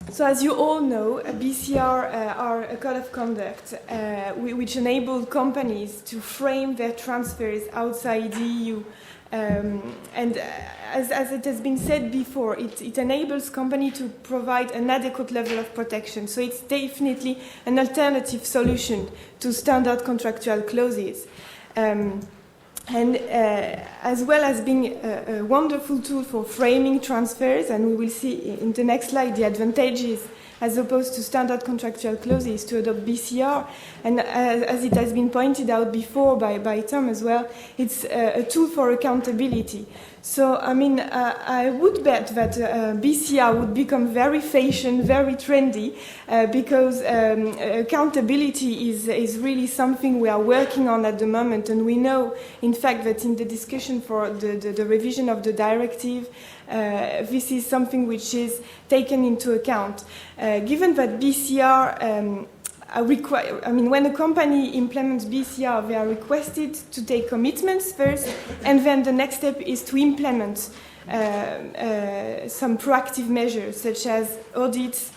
So as you all know, BCR are a code of conduct which enable companies to frame their transfers outside the EU. And as it has been said before, it enables companies to provide an adequate level of protection. So it's definitely an alternative solution to standard contractual clauses. And as well as being a wonderful tool for framing transfers, and we will see in the next slide the advantages as opposed to standard contractual clauses to adopt BCR. And as it has been pointed out before by Tom as well, it's a tool for accountability. So, I mean, I would bet that BCR would become very fashion, very trendy, because accountability is really something we are working on at the moment. And we know, in fact, that in the discussion for the revision of the directive, this is something which is taken into account. Given that BCR when a company implements BCR, they are requested to take commitments first, and then the next step is to implement some proactive measures, such as audits,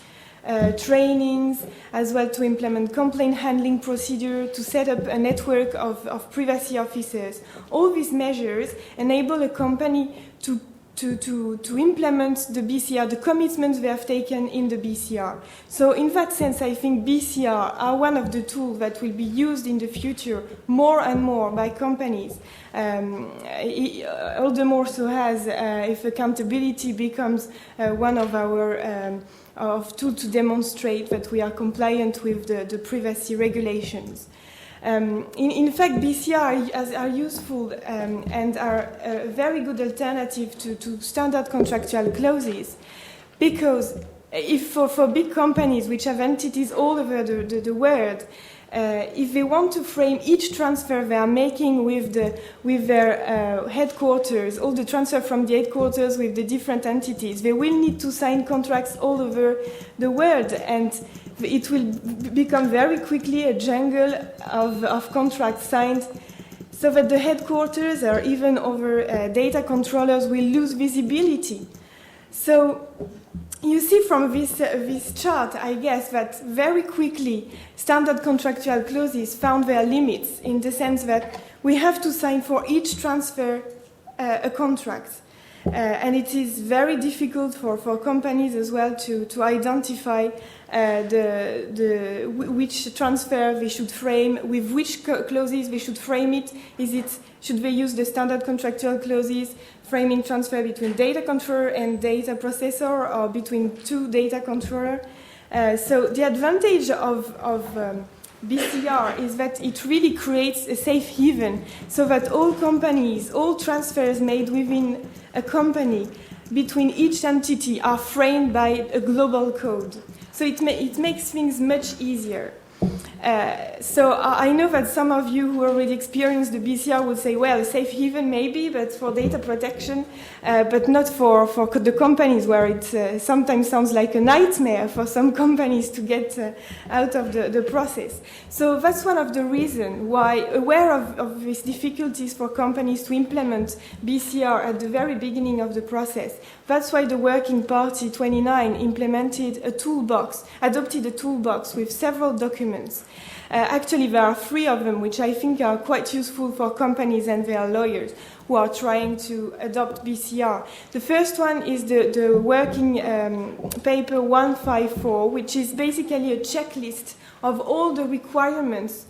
trainings, as well to implement complaint handling procedure, to set up a network of privacy officers. All these measures enable a company to implement the BCR, the commitments they have taken in the BCR. So in that sense, I think BCR are one of the tools that will be used in the future more and more by companies. All the more so as if accountability becomes one of our tools to demonstrate that we are compliant with the privacy regulations. In fact, BCR are useful and are a very good alternative to standard contractual clauses, because if for big companies which have entities all over the world, if they want to frame each transfer they are making with their headquarters, all the transfer from the headquarters with the different entities, they will need to sign contracts all over the world, and it will become very quickly a jungle of contracts signed, so that the headquarters or even over data controllers will lose visibility. So you see from this chart, I guess, that very quickly standard contractual clauses found their limits, in the sense that we have to sign for each transfer a contract. And it is very difficult for companies as well to identify which transfer they should frame, with which clauses they should frame it. Should they use the standard contractual clauses, framing transfer between data controller and data processor, or between two data controllers? So the advantage of BCR is that it really creates a safe haven, so that all companies, all transfers made within a company between each entity are framed by a global code. So it makes things much easier. So I know that some of you who already experienced the BCR would say, well, a safe haven maybe, but for data protection, but not for the companies, where it sometimes sounds like a nightmare for some companies to get out of the process. So that's one of the reasons why, aware of these difficulties for companies to implement BCR at the very beginning of the process, that's why the Working Party 29 adopted a toolbox with several documents. Actually, there are 3 of them, which I think are quite useful for companies and their lawyers who are trying to adopt BCR. The first one is the working paper 154, which is basically a checklist of all the requirements